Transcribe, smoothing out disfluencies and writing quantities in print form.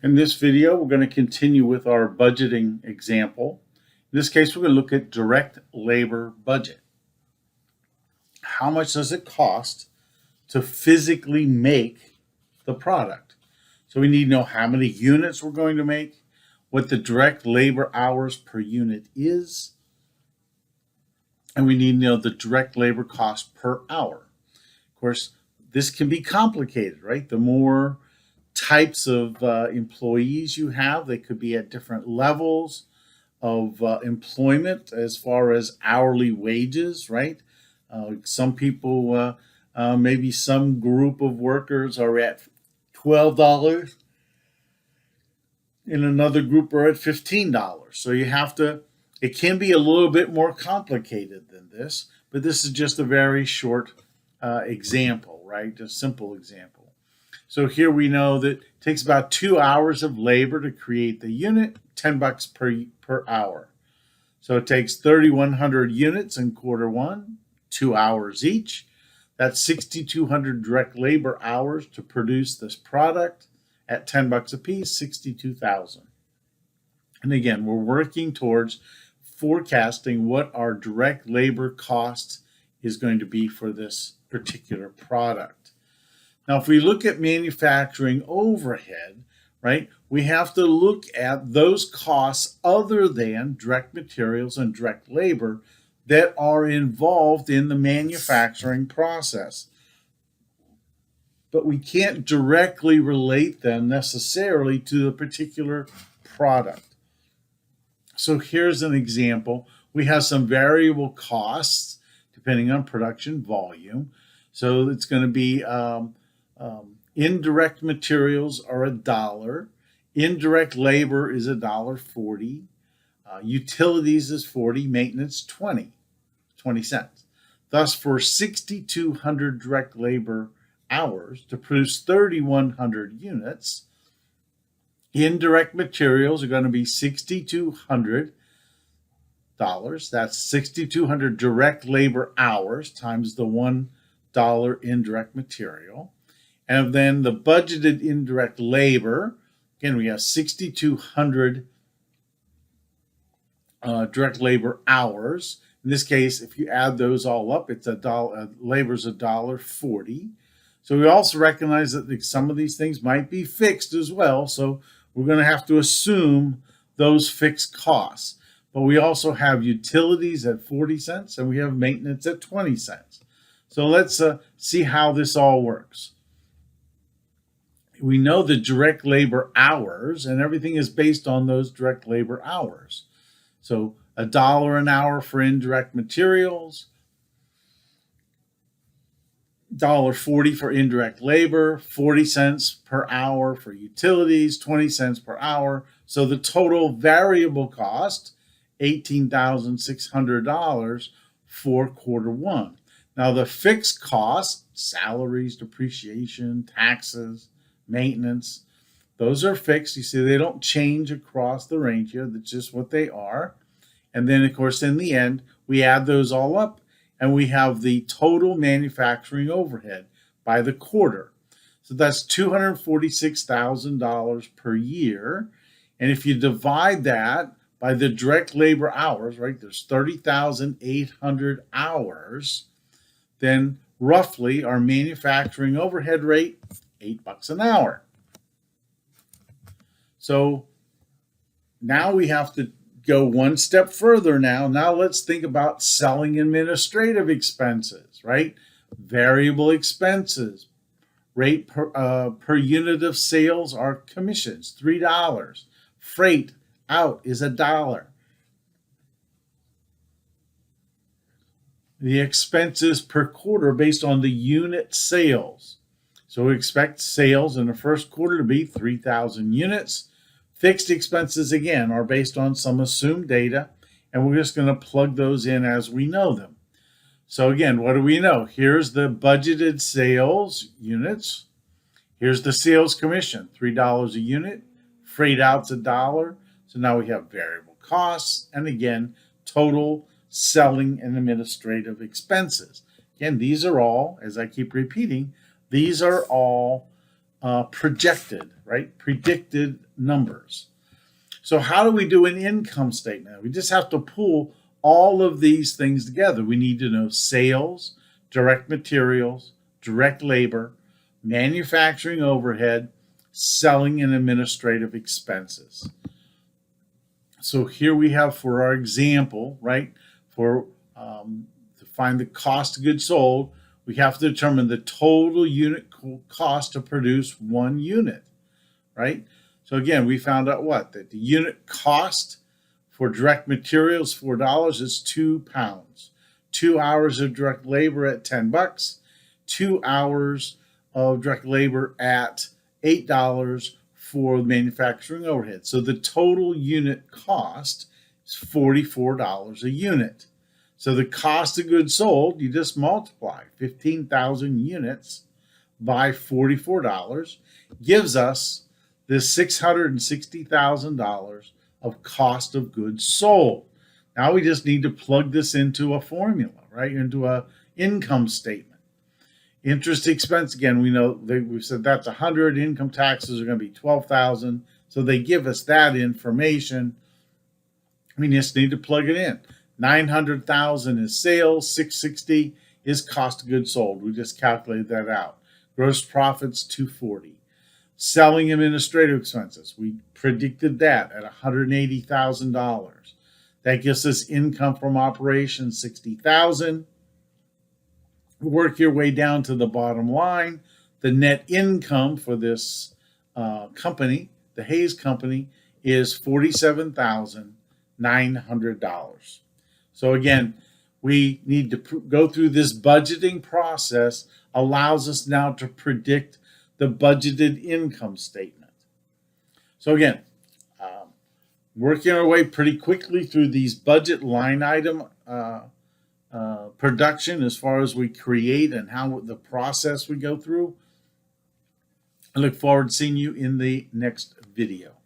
In this video, we're going to continue with our budgeting example. In this case, we're going to look at direct labor budget. How much does it cost to physically make the product? So we need to know how many units we're going to make, what the direct labor hours per unit is, and we need to know the direct labor cost per hour. Of course, this can be complicated, right? The more types of employees you have, they could be at different levels of employment as far as hourly wages, right? Some people, maybe some group of workers are at $12, and another group are at $15. So you have to, it can be a little bit more complicated than this, but this is just a very short example, right? A simple example. So here we know that it takes about 2 hours of labor to create the unit, $10 per hour. So it takes 3,100 units in quarter one, 2 hours each. That's 6,200 direct labor hours to produce this product at $10 a piece, 62,000. And again, we're working towards forecasting what our direct labor cost is going to be for this particular product. Now, if we look at manufacturing overhead, right, we have to look at those costs other than direct materials and direct labor that are involved in the manufacturing process. But we can't directly relate them necessarily to the particular product. So here's an example. We have some variable costs depending on production volume. So it's going to be indirect materials are $1. Indirect labor is $1.40. Utilities is $40. Maintenance 20 cents. Thus, for 6,200 direct labor hours to produce 3,100 units, indirect materials are going to be $6,200. That's 6,200 direct labor hours times the $1 indirect material. And then the budgeted indirect labor, again, we have 6,200 direct labor hours. In this case, if you add those all up, it's labor's $1.40. So we also recognize that some of these things might be fixed as well. So we're going to have to assume those fixed costs. But we also have utilities at 40 cents and we have maintenance at 20 cents. So let's see how this all works. We know the direct labor hours, and everything is based on those direct labor hours. So $1 an hour for indirect materials, $1.40 for indirect labor, 40 cents per hour for utilities, 20 cents per hour. So the total variable cost, $18,600 for quarter one. Now the fixed costs, salaries, depreciation, taxes, maintenance, those are fixed. You see, they don't change across the range here. That's just what they are. And then, of course, in the end, we add those all up and we have the total manufacturing overhead by the quarter. So that's $246,000 per year. And if you divide that by the direct labor hours, right, there's 30,800 hours, then roughly our manufacturing overhead rate, $8 an hour. So now we have to go one step further now. Now let's think about selling administrative expenses, right? Variable expenses. Rate per unit of sales are commissions, $3. Freight out is $1. The expenses per quarter based on the unit sales. So we expect sales in the first quarter to be 3,000 units. Fixed expenses, again, are based on some assumed data, and we're just going to plug those in as we know them. So again, what do we know? Here's the budgeted sales units. Here's the sales commission, $3 a unit. Freight out's $1. So now we have variable costs, and again, total selling and administrative expenses. Again, these are all, as I keep repeating, these are all projected, right? Predicted numbers. So how do we do an income statement? We just have to pull all of these things together. We need to know sales, direct materials, direct labor, manufacturing overhead, selling and administrative expenses. So here we have for our example, right, for to find the cost of goods sold, we have to determine the total unit cost to produce one unit, right? So again, we found out what? That the unit cost for direct materials, $4 is 2 pounds. 2 hours of direct labor at $10. 2 hours of direct labor at $8 for manufacturing overhead. So the total unit cost is $44 a unit. So the cost of goods sold, you just multiply 15,000 units by $44, gives us this $660,000 of cost of goods sold. Now we just need to plug this into a formula, right? Into a income statement. Interest expense, again, we know we said that's 100. Income taxes are going to be 12,000. So they give us that information. We just need to plug it in. 900,000 is sales. 660 is cost of goods sold. We just calculated that out. Gross profits 240. Selling administrative expenses, we predicted that at $180,000. That gives us income from operations 60,000. Work your way down to the bottom line. The net income for this company, the Hayes Company, is $47,900. So again, we need to go through this budgeting process, allows us now to predict the budgeted income statement. So again, working our way pretty quickly through these budget line item production as far as we create and how the process we go through. I look forward to seeing you in the next video.